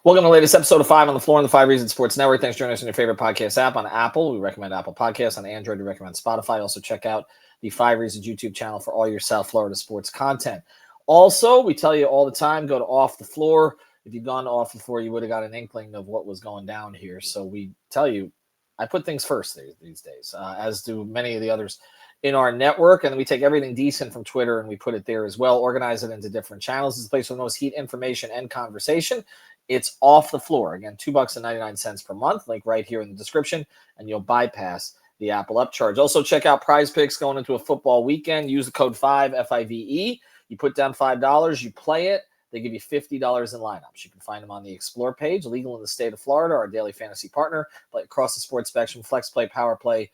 Welcome to the latest episode of 5 on the Floor on the 5 Reasons Sports Network. Thanks for joining us on your favorite podcast app. On Apple, we recommend Apple Podcasts. On Android, we recommend Spotify. Also, check out the 5 Reasons YouTube channel for all your South Florida sports content. Also, we tell you all the time, go to Off the Floor. If you'd gone to Off the Floor, you would have got an inkling of what was going down here. So we tell you, I put things first these days, as do many of the others in our network. And we take everything decent from Twitter and we put it there as well, organize it into different channels. It's a place with the most heat, information, and conversation. It's Off the Floor. Again, $2.99 per month. Link right here in the description, and you'll bypass the Apple upcharge. Also, check out PrizePicks going into a football weekend. Use the code 5, F-I-V-E. You put down $5, you play it. They give you $50 in lineups. You can find them on the Explore page. Legal in the state of Florida, our daily fantasy partner. Play across the sports spectrum, flex play, power play,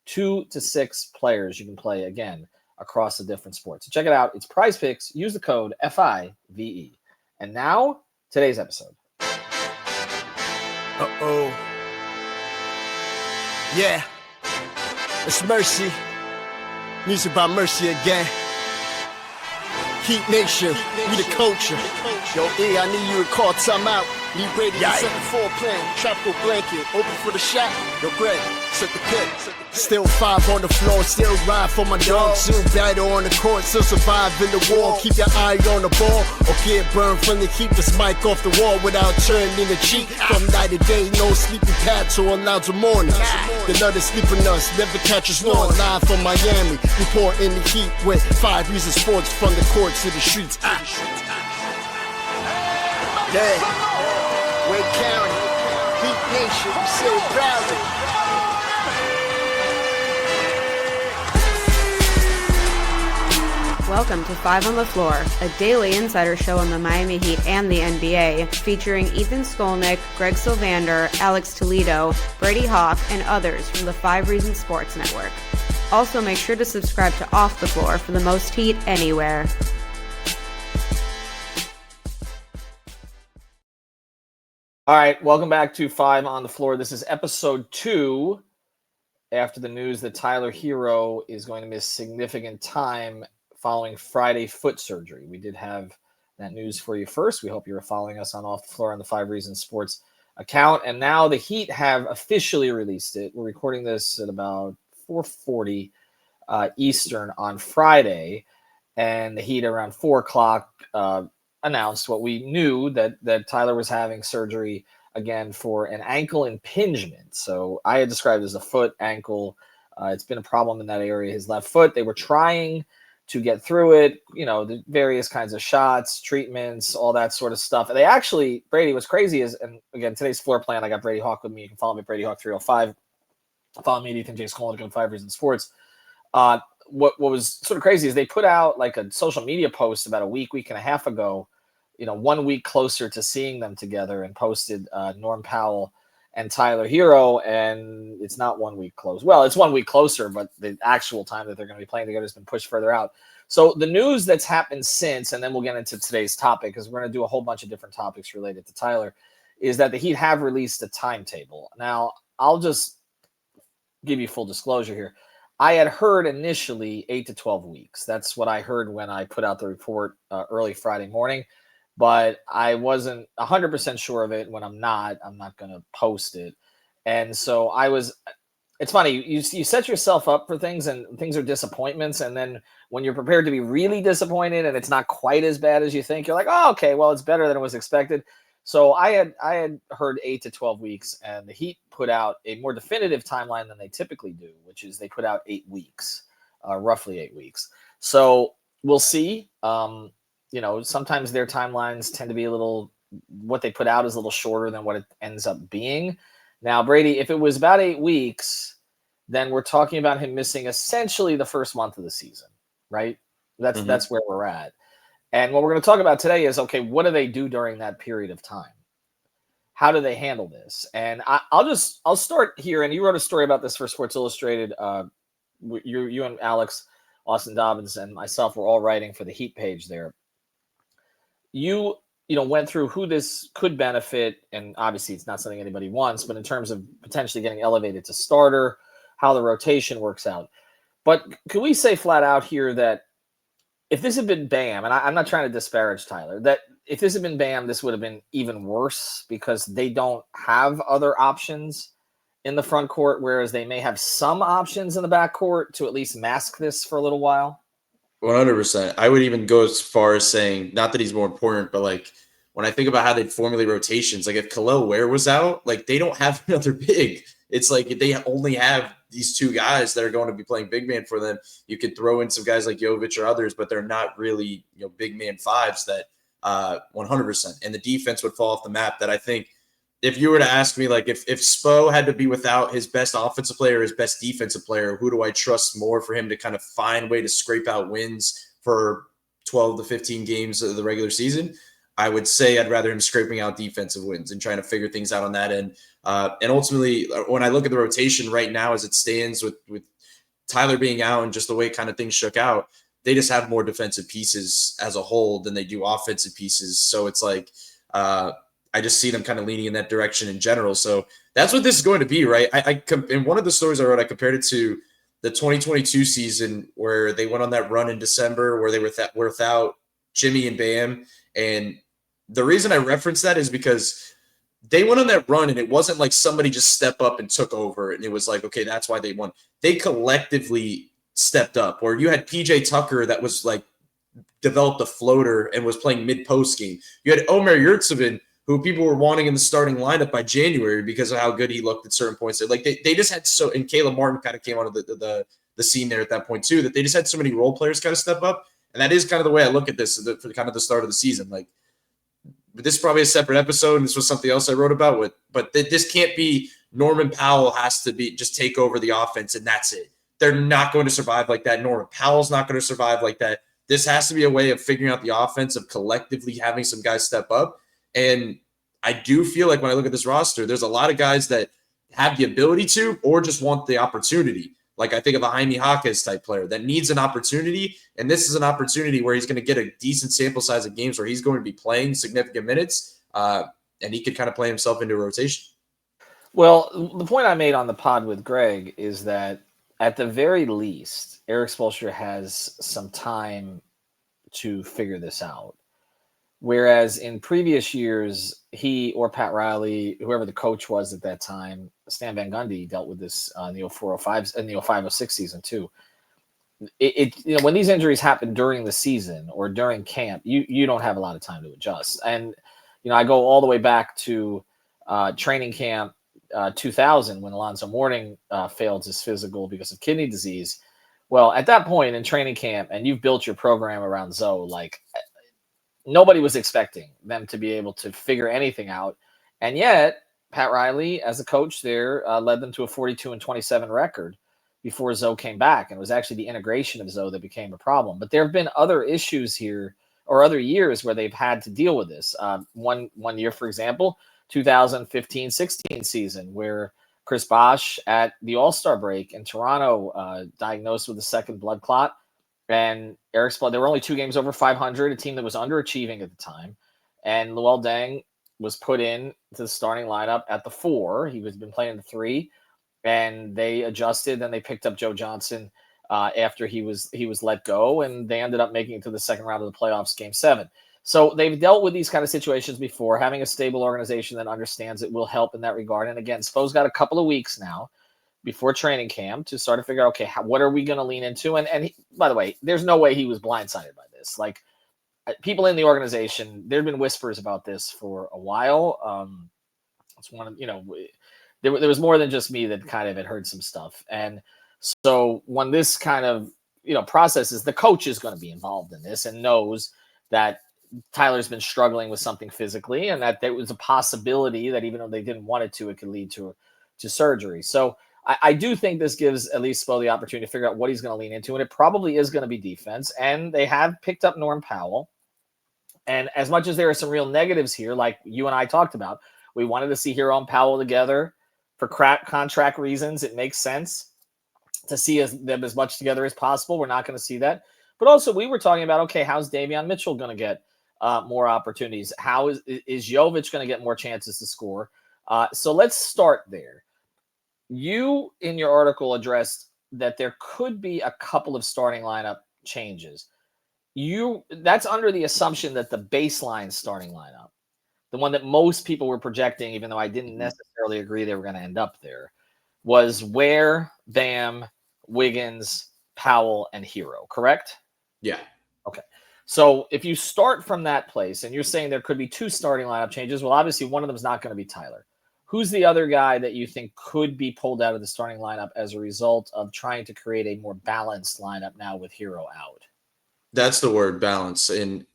2 to 6 players you can play, again, across the different sports. So check it out. It's PrizePicks. Use the code F-I-V-E. And now, today's episode. Uh-oh. Yeah. It's Mercy. Music by Mercy again. Heat Nation. We the culture. Yo, E, I need you to call timeout. Need Brady to set the floor plan. Tropical blanket. Open for the shot. Yo, Greg, set the pick. Still 5 on the floor, still ride for my dog. Still battle on the court, still survive in the war. Keep your eye on the ball, or get burned from the keep this mic off the wall without turning the cheek. From night to day, no sleeping paths or allowed to morning. The nut is sleeping us, never catch us snoring. Live from Miami, report in the heat with 5 Reasons Sports from the courts to the streets. Yeah, Wake County, Heat Nation, we say it proudly. Welcome to 5 on the Floor, a daily insider show on the Miami Heat and the NBA, featuring Ethan Skolnick, Greg Sylvander, Alex Toledo, Brady Hawk, and others from the 5 Reasons Sports Network. Also, make sure to subscribe to Off the Floor for the most heat anywhere. All right, welcome back to 5 on the Floor. This is episode 2 after the news that Tyler Herro is going to miss significant time following Friday foot surgery. We did have that news for you first. We hope you're following us on Off the Floor on the 5 Reasons Sports account. And now the Heat have officially released it. We're recording this at about 4:40 Eastern on Friday. And the Heat around 4 o'clock announced what we knew, that Tyler was having surgery again for an ankle impingement. So I had described it as a foot, ankle. It's been a problem in that area, his left foot. They were trying to get through it, the various kinds of shots, treatments, all that sort of stuff. And they actually, Brady, what's crazy is, and again, today's floor plan, I got Brady Hawk with me. You can follow me at Brady Hawk 305. Follow me at Ethan J. Skolnick on 5 Reasons Sports. What was sort of crazy is they put out like a social media post about a week and a half ago, 1 week closer to seeing them together, and posted Norm Powell and Tyler Herro, and it's not 1 week close. Well, it's 1 week closer, but the actual time that they're going to be playing together has been pushed further out. So the news that's happened since, and then we'll get into today's topic, because we're going to do a whole bunch of different topics related to Tyler, is that the Heat have released a timetable. Now, I'll just give you full disclosure here. I had heard initially 8 to 12 weeks. That's what I heard when I put out the report early Friday morning. But I wasn't 100% sure of it. When I'm not going to post it. And so it's funny, you set yourself up for things, and things are disappointments. And then when you're prepared to be really disappointed and it's not quite as bad as you think, you're like, oh, okay, well, it's better than it was expected. So I had heard 8 to 12 weeks, and the Heat put out a more definitive timeline than they typically do, which is they put out 8 weeks, roughly 8 weeks. So we'll see. Sometimes their timelines tend to be what they put out is a little shorter than what it ends up being. Now, Brady, if it was about 8 weeks, then we're talking about him missing essentially the first month of the season, right? That's where we're at. And what we're going to talk about today is, okay, what do they do during that period of time? How do they handle this? And I'll start here. And you wrote a story about this for Sports Illustrated. You and Alex, Austin Dobbins, and myself were all writing for the Heat page there. You went through who this could benefit, and obviously it's not something anybody wants, but in terms of potentially getting elevated to starter, how the rotation works out. But can we say flat out here that if this had been Bam, and I'm not trying to disparage Tyler, that if this had been Bam, this would have been even worse because they don't have other options in the front court, whereas they may have some options in the back court to at least mask this for a little while. 100%. I would even go as far as saying, not that he's more important, but like when I think about how they'd formulate rotations, like if Khalil Ware was out, like they don't have another big. It's like they only have these two guys that are going to be playing big man for them. You could throw in some guys like Jovic or others, but they're not really, big man fives that 100%. And the defense would fall off the map. That I think if you were to ask me, like if Spo had to be without his best offensive player, his best defensive player, who do I trust more for him to kind of find a way to scrape out wins for 12 to 15 games of the regular season? I would say I'd rather him scraping out defensive wins and trying to figure things out on that end. And ultimately, when I look at the rotation right now as it stands with Tyler being out and just the way kind of things shook out, they just have more defensive pieces as a whole than they do offensive pieces. So it's like I just see them kind of leaning in that direction in general. So that's what this is going to be, right? In one of the stories I wrote, I compared it to the 2022 season where they went on that run in December where they were without Jimmy and Bam. And the reason I reference that is because they went on that run and it wasn't like somebody just stepped up and took over and it was like, okay, that's why they won. They collectively stepped up, where you had PJ Tucker that was like developed a floater and was playing mid-post game. You had Omer Yurtseven, who people were wanting in the starting lineup by January because of how good he looked at certain points. Like they just had so, and Caleb Martin kind of came onto the scene there at that point too, that they just had so many role players kind of step up. And that is kind of the way I look at this for kind of the start of the season. Like, this is probably a separate episode, and this was something else I wrote about but this can't be Norman Powell has to be just take over the offense and that's it. They're not going to survive like that. Norman Powell's not going to survive like that. This has to be a way of figuring out the offense, of collectively having some guys step up. And I do feel like when I look at this roster, there's a lot of guys that have the ability to, or just want the opportunity. Like I think of a Jaime Jaquez type player that needs an opportunity. And this is an opportunity where he's going to get a decent sample size of games where he's going to be playing significant minutes. And he could kind of play himself into a rotation. Well, the point I made on the pod with Greg is that at the very least, Erik Spoelstra has some time to figure this out. Whereas in previous years, he or Pat Riley, whoever the coach was at that time, Stan Van Gundy, dealt with this in the 04-05 and the 05-06 season too. When these injuries happen during the season or during camp, you don't have a lot of time to adjust. And I go all the way back to training camp 2000 when Alonzo Mourning failed his physical because of kidney disease. Well, at that point in training camp, and you've built your program around Zoe, like nobody was expecting them to be able to figure anything out. And yet, Pat Riley, as a coach there, led them to a 42-27 record before Zoe came back. And it was actually the integration of Zoe that became a problem. But there have been other issues here, or other years where they've had to deal with this. One year, for example, 2015-16 season, where Chris Bosh at the All-Star break in Toronto diagnosed with a second blood clot. And Erik Spoelstra, there were only 2 games over 500, a team that was underachieving at the time. And Luol Deng was put in to the starting lineup at the 4. He was been playing the 3, and they adjusted. Then they picked up Joe Johnson after he was let go, and they ended up making it to the second round of the playoffs, Game 7. So they've dealt with these kind of situations before. Having a stable organization that understands it will help in that regard. And again, Spo's got a couple of weeks now before training camp to start to figure out, okay, what are we going to lean into? And he, by the way, there's no way he was blindsided by this. Like, people in the organization, there have been whispers about this for a while. It's one of, there was more than just me that kind of had heard some stuff. And so when this kind of, processes, the coach is going to be involved in this and knows that Tyler's been struggling with something physically and that there was a possibility that even though they didn't want it to, it could lead to surgery. So I do think this gives at least Spo the opportunity to figure out what he's going to lean into, and it probably is going to be defense. And they have picked up Norm Powell. And as much as there are some real negatives here, like you and I talked about, we wanted to see Herro and Powell together for contract reasons. It makes sense to see them as much together as possible. We're not going to see that. But also we were talking about, okay, how's Davion Mitchell going to get more opportunities? How is Jovic going to get more chances to score? So let's start there. You, in your article, addressed that there could be a couple of starting lineup changes. that's under the assumption that the baseline starting lineup, the one that most people were projecting, even though I didn't necessarily agree they were going to end up there, was Ware, Bam, Wiggins, Powell, and Herro, correct? Yeah. Okay. So if you start from that place and you're saying there could be 2 starting lineup changes, well, obviously one of them is not going to be Tyler. Who's the other guy that you think could be pulled out of the starting lineup as a result of trying to create a more balanced lineup now with Herro out? That's the word, balance. And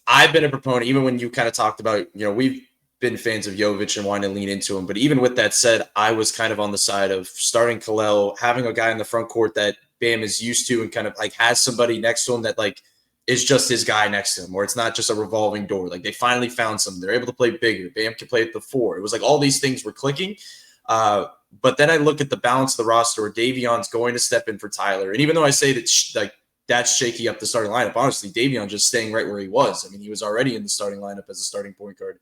I've been a proponent, even when you kind of talked about, we've been fans of Jovic and wanting to lean into him. But even with that said, I was kind of on the side of starting Kalel, having a guy in the front court that Bam is used to and kind of like has somebody next to him that like is just his guy next to him, or it's not just a revolving door. Like they finally found something. They're able to play bigger. Bam can play at the 4. It was like all these things were clicking. But then I look at the balance of the roster where Davion's going to step in for Tyler. And even though I say that that's shaky up the starting lineup, honestly, Davion just staying right where he was. I mean, he was already in the starting lineup as a starting point guard.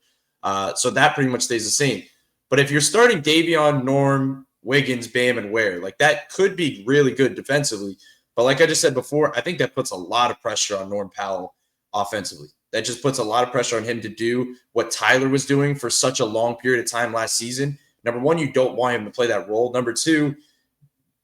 So that pretty much stays the same. But if you're starting Davion, Norm, Wiggins, Bam, and Ware, like that could be really good defensively. But like I just said before, I think that puts a lot of pressure on Norm Powell offensively. That just puts a lot of pressure on him to do what Tyler was doing for such a long period of time last season. Number one, you don't want him to play that role. Number two,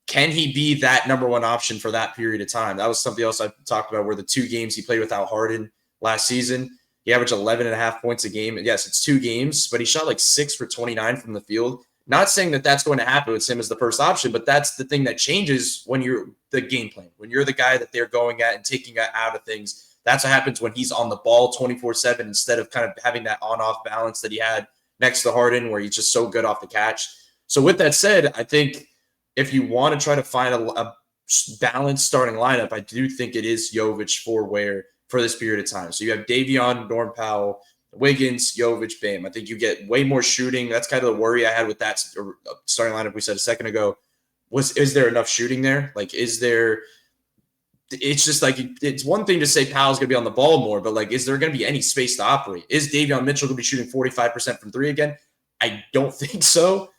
can he be that number one option for that period of time? That was something else I talked about where the 2 games he played without Harden last season, he averaged 11.5 points a game. And yes, it's 2 games, but he shot like 6 for 29 from the field. Not saying that that's going to happen with him as the first option, but that's the thing that changes when you're the game plan, when you're the guy that they're going at and taking out of things. That's what happens when he's on the ball 24/7 instead of kind of having that on-off balance that he had next to Harden where he's just so good off the catch. So with that said, I think if you want to try to find a balanced starting lineup, I do think it is Jovic for Ware for this period of time. So you have Davion, Norm Powell, Wiggins, Jovic, Bam. I think you get way more shooting. That's kind of the worry I had with that starting lineup we said a second ago. Is there enough shooting there? Like, is there – it's just like it's one thing to say Powell's going to be on the ball more, but, like, is there going to be any space to operate? Is Davion Mitchell going to be shooting 45% from 3 again? I don't think so.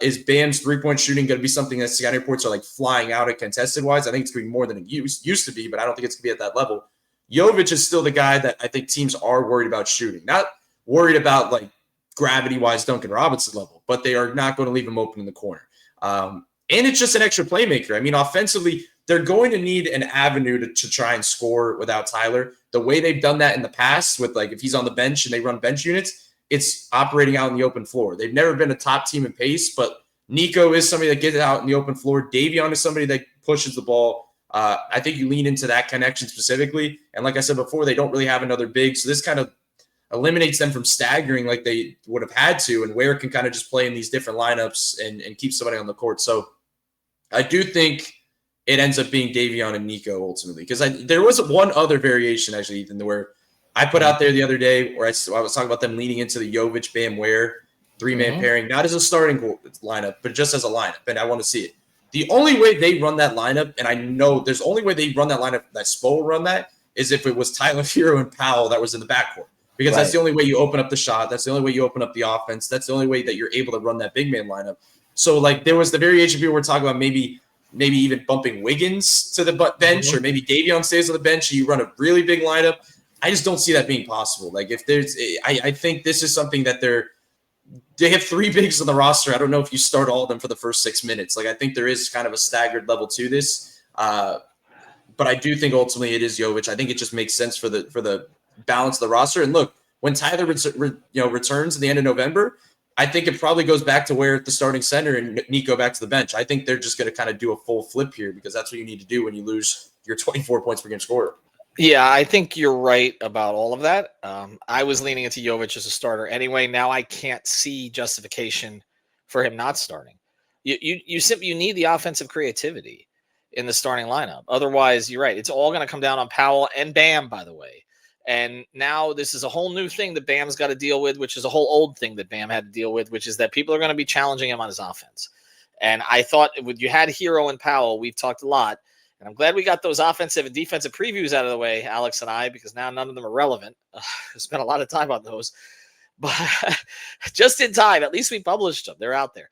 Is Bam's three-point shooting going to be something that scouting reports are, like, flying out at contested-wise? I think it's going to be more than it used to be, but I don't think it's going to be at that level. Jovic is still the guy that I think teams are worried about shooting. Not worried about, like, gravity-wise Duncan Robinson level, but they are not going to leave him open in the corner. And it's just an extra playmaker. I mean, offensively, they're going to need an avenue to try and score without Tyler. The way they've done that in the past with, like, if he's on the bench and they run bench units, it's operating out in the open floor. They've never been a top team in pace, but Nico is somebody that gets out in the open floor. Davion is somebody that pushes the ball. I think you lean into that connection specifically. And like I said before, they don't really have another big. So this kind of eliminates them from staggering like they would have had to. And Ware can kind of just play in these different lineups and keep somebody on the court. So I do think it ends up being Davion and Nico ultimately. Because there was one other variation, actually, Ethan, where I put out there the other day where I was talking about them leaning into the Jovic, Bam, Ware 3-man pairing, not as a starting lineup, but just as a lineup. And I want to see it. The only way they run that lineup, and I know there's only way they run that lineup that Spo will run that, is if it was Tyler Herro and Powell that was in the backcourt. Because that's the only way you open up the shot. That's the only way you open up the offense. That's the only way that you're able to run that big man lineup. So, like, there was the variation people were talking about maybe even bumping Wiggins to the bench, or maybe Davion stays on the bench and you run a really big lineup. I just don't see that being possible. Like, if there's – I think this is something that they have 3 bigs on the roster. I don't know if you start all of them for the first 6 minutes. Like, I think there is kind of a staggered level to this. But I do think ultimately it is Jovic. I think it just makes sense for the balance of the roster. And look, when Tyler returns at the end of November, I think it probably goes back to Ware at the starting center and Nico back to the bench. I think they're just going to kind of do a full flip here because that's what you need to do when you lose your 24 points per game scorer. Yeah, I think you're right about all of that. I was leaning into Jovic as a starter anyway. Now I can't see justification for him not starting. You simply need the offensive creativity in the starting lineup. Otherwise, you're right. It's all going to come down on Powell and Bam, by the way. And now this is a whole new thing that Bam's got to deal with, which is a whole old thing that Bam had to deal with, which is that people are going to be challenging him on his offense. And I thought when you had Herro and Powell, we've talked a lot. And I'm glad we got those offensive and defensive previews out of the way, Alex and I, because now none of them are relevant. I spent a lot of time on those. But just in time, at least we published them. They're out there.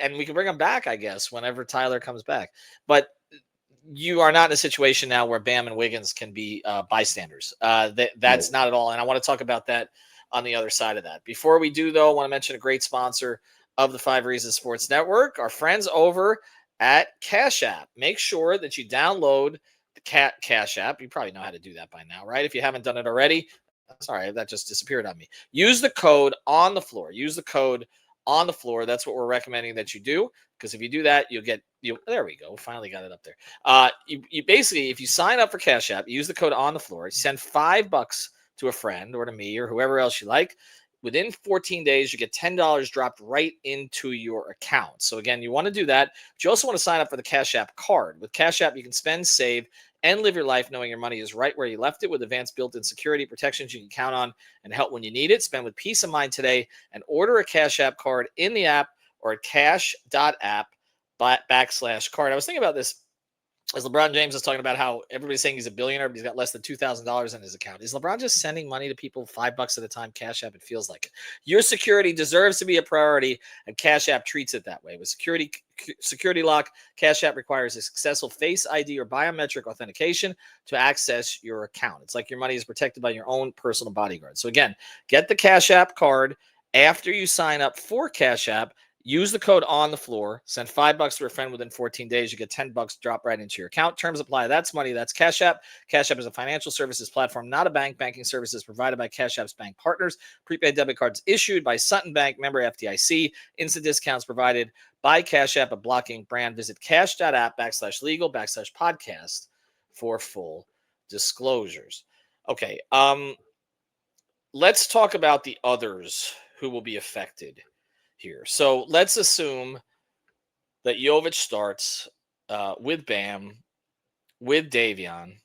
And we can bring them back, I guess, whenever Tyler comes back. But you are not in a situation now where Bam and Wiggins can be bystanders. That's not at all. And I want to talk about that on the other side of that. Before we do, though, I want to mention a great sponsor of the 5 Reasons Sports Network, our friends over at Cash App. Make sure that you download the Cash App. You probably know how to do that by now, right? If you haven't done it already, sorry, that just disappeared on me. Use the code on the floor. Use the code on the floor. That's what we're recommending that you do, because if you do that, you'll get there we go. Finally got it up there. You basically, if you sign up for Cash App, use the code on the floor, send $5 to a friend or to me or whoever else you like. Within 14 days, you get $10 dropped right into your account. So again, you want to do that. But you also want to sign up for the Cash App card. With Cash App, you can spend, save, and live your life knowing your money is right where you left it, with advanced built-in security protections you can count on and help when you need it. Spend with peace of mind today and order a Cash App card in the app or at cash.app/card. I was thinking about this as LeBron James is talking about how everybody's saying he's a billionaire, but he's got less than $2,000 in his account. Is LeBron just sending money to people $5 at a time? Cash App, it feels like it. Your security deserves to be a priority, and Cash App treats it that way. With security lock, Cash App requires a successful Face ID or biometric authentication to access your account. It's like your money is protected by your own personal bodyguard. So again, get the Cash App card after you sign up for Cash App. Use the code on the floor. Send $5 to a friend within 14 days. You get $10 drop right into your account. Terms apply. That's money. That's Cash App. Cash App is a financial services platform, not a bank. Banking services provided by Cash App's bank partners. Prepaid debit cards issued by Sutton Bank, member FDIC. Instant discounts provided by Cash App, a blocking brand. Visit cash.app/legal/podcast for full disclosures. Okay. Let's talk about the others who will be affected here. So let's assume that Jovic starts with Bam, with Davion.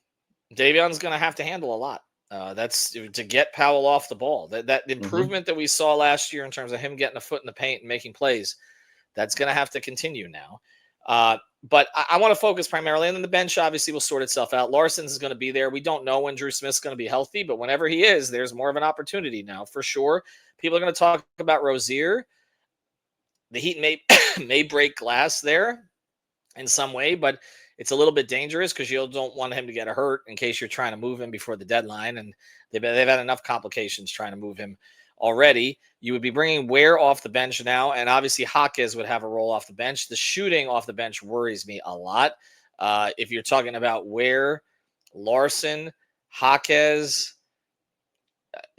Davion's going to have to handle a lot. That's to get Powell off the ball. That improvement that we saw last year in terms of him getting a foot in the paint and making plays, that's going to have to continue now. But I want to focus primarily, and then the bench obviously will sort itself out. Larson's is going to be there. We don't know when Drew Smith's going to be healthy, but whenever he is, there's more of an opportunity now for sure. People are going to talk about Rozier. The Heat may break glass there in some way, but it's a little bit dangerous because you don't want him to get hurt in case you're trying to move him before the deadline. And they've had enough complications trying to move him already. You would be bringing Ware off the bench now, and obviously Jaquez would have a role off the bench. The shooting off the bench worries me a lot. If you're talking about Ware, Larson, Jaquez,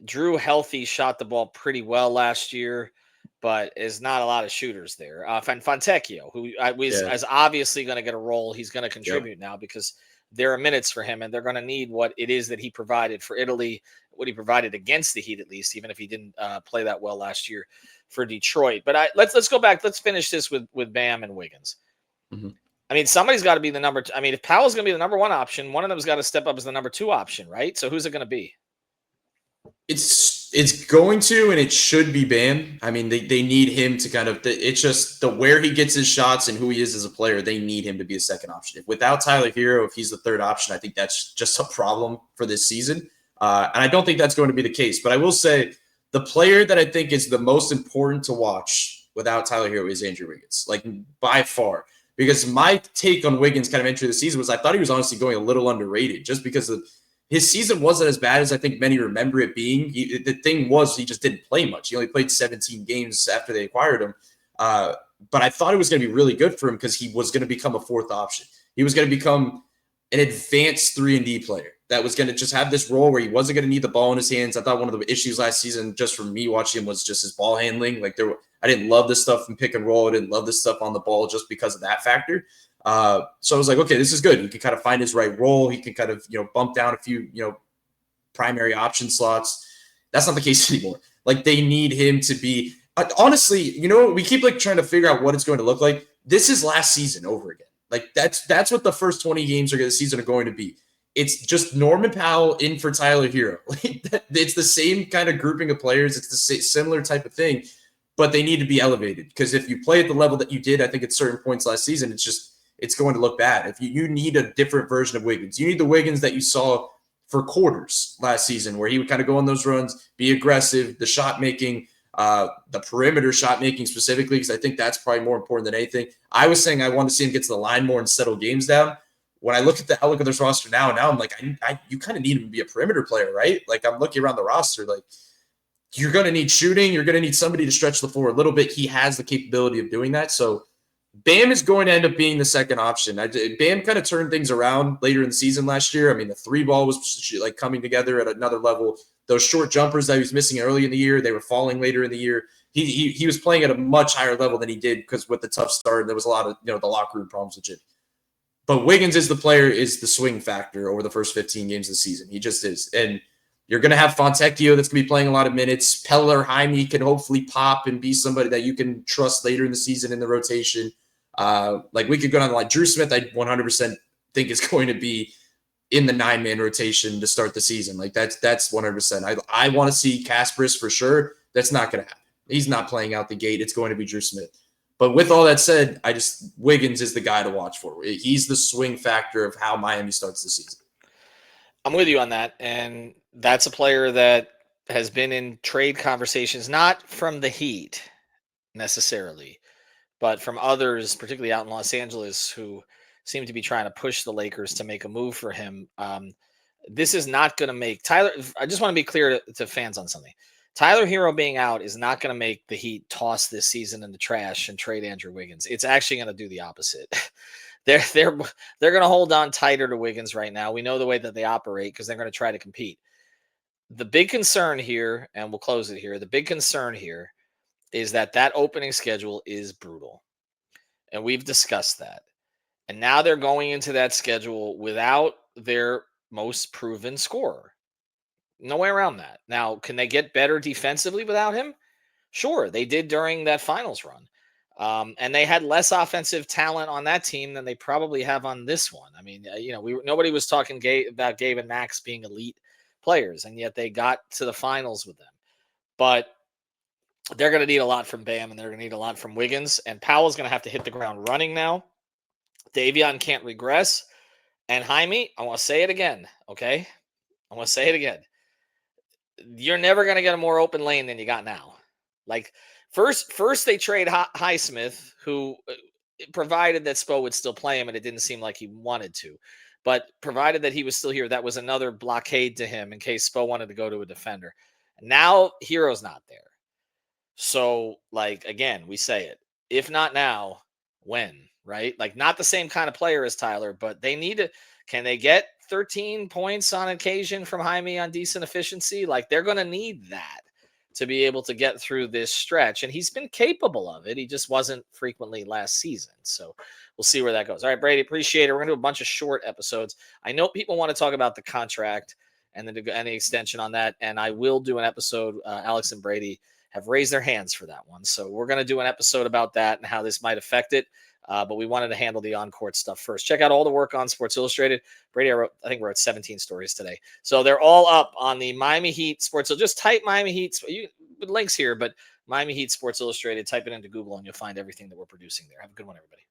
Drew healthy shot the ball pretty well last year, but is not a lot of shooters there. And Fontecchio, who is obviously going to get a role. He's going to contribute now because there are minutes for him, and they're going to need what it is that he provided for Italy, what he provided against the Heat, at least, even if he didn't play that well last year for Detroit. But let's go back. Let's finish this with Bam and Wiggins. Mm-hmm. I mean, somebody's got to be the number. I mean, if Powell's going to be the number one option, one of them's got to step up as the number two option, right? So who's it going to be? It's going to, and it should be Bam. I mean, they need him to kind of, it's just where he gets his shots and who he is as a player, they need him to be a second option. Without Tyler Herro, if he's the third option, I think that's just a problem for this season. And I don't think that's going to be the case. But I will say the player that I think is the most important to watch without Tyler Herro is Andrew Wiggins, like by far. Because my take on Wiggins kind of entering the season was I thought he was honestly going a little underrated just because of his season wasn't as bad as I think many remember it being. The thing was he just didn't play much. He only played 17 games after they acquired him. But I thought it was going to be really good for him because he was going to become a fourth option. He was going to become an advanced 3-and-D player that was going to just have this role where he wasn't going to need the ball in his hands. I thought one of the issues last season, just from me watching him, was just his ball handling. I didn't love this stuff in pick and roll. I didn't love this stuff on the ball just because of that factor. So I was like, okay, this is good. He can kind of find his right role. He can kind of, bump down a few, primary option slots. That's not the case anymore. Like, they need him to be, honestly, we keep trying to figure out what it's going to look like. This is last season over again. Like, that's what the first 20 games of the season are going to be. It's just Norman Powell in for Tyler Herro. It's the same kind of grouping of players. It's the similar type of thing, but they need to be elevated because if you play at the level that you did, I think at certain points last season, it's going to look bad. If you need a different version of Wiggins, you need the Wiggins that you saw for quarters last season, where he would kind of go on those runs, be aggressive, the shot making, the perimeter shot making specifically, because I think that's probably more important than anything. I was saying I want to see him get to the line more and settle games down. when I look at the outlook of this roster now I'm like, you kind of need him to be a perimeter player, right? Like I'm looking around the roster, like you're going to need shooting. You're going to need somebody to stretch the floor a little bit. He has the capability of doing that. So Bam is going to end up being the second option. Bam kind of turned things around later in the season last year. I mean, the three ball was like coming together at another level. Those short jumpers that he was missing early in the year, they were falling later in the year. He was playing at a much higher level than he did because with the tough start, there was a lot of the locker room problems with Jimmy. But Wiggins is the swing factor over the first 15 games of the season. He just is. And you're going to have Fontecchio that's going to be playing a lot of minutes. Peller, Jaime can hopefully pop and be somebody that you can trust later in the season in the rotation. Like we could go down the line. Drew Smith, I 100% think is going to be in the 9-man rotation to start the season. Like that's 100%. I want to see Kasparis for sure. That's not going to happen. He's not playing out the gate. It's going to be Drew Smith. But with all that said, Wiggins is the guy to watch for. He's the swing factor of how Miami starts the season. I'm with you on that. And that's a player that has been in trade conversations, not from the Heat necessarily, but from others, particularly out in Los Angeles, who seem to be trying to push the Lakers to make a move for him. This is not going to make Tyler. I just want to be clear to fans on something. Tyler Herro being out is not going to make the Heat toss this season in the trash and trade Andrew Wiggins. It's actually going to do the opposite. They're going to hold on tighter to Wiggins right now. We know the way that they operate because they're going to try to compete. The big concern here, and we'll close it here. The big concern here is that opening schedule is brutal, and we've discussed that. And now they're going into that schedule without their most proven scorer. No way around that. Now, can they get better defensively without him? Sure, they did during that finals run. And they had less offensive talent on that team than they probably have on this one. I mean, nobody was talking about Gabe and Max being elite players, and yet they got to the finals with them. But they're going to need a lot from Bam, and they're going to need a lot from Wiggins. And Powell's going to have to hit the ground running now. Davion can't regress. And Jaime, I want to say it again, okay? I want to say it again. You're never going to get a more open lane than you got now. Like, first they trade Highsmith, who provided that Spo would still play him, and it didn't seem like he wanted to. But provided that he was still here, that was another blockade to him in case Spo wanted to go to a defender. Now, Herro's not there. So, like, again, we say it. If not now, when, right? Like, not the same kind of player as Tyler, but they need to – can they get 13 points on occasion from Jaime on decent efficiency? Like, they're going to need that to be able to get through this stretch. And he's been capable of it. He just wasn't frequently last season. So we'll see where that goes. All right, Brady, appreciate it. We're going to do a bunch of short episodes. I know people want to talk about the contract and the extension on that. And I will do an episode. Alex and Brady have raised their hands for that one. So we're going to do an episode about that and how this might affect it. But we wanted to handle the on-court stuff first. Check out all the work on Sports Illustrated. Brady, I think we're at 17 stories today. So they're all up on the Miami Heat Sports. So just type Miami Heat. With links here, but Miami Heat Sports Illustrated. Type it into Google and you'll find everything that we're producing there. Have a good one, everybody.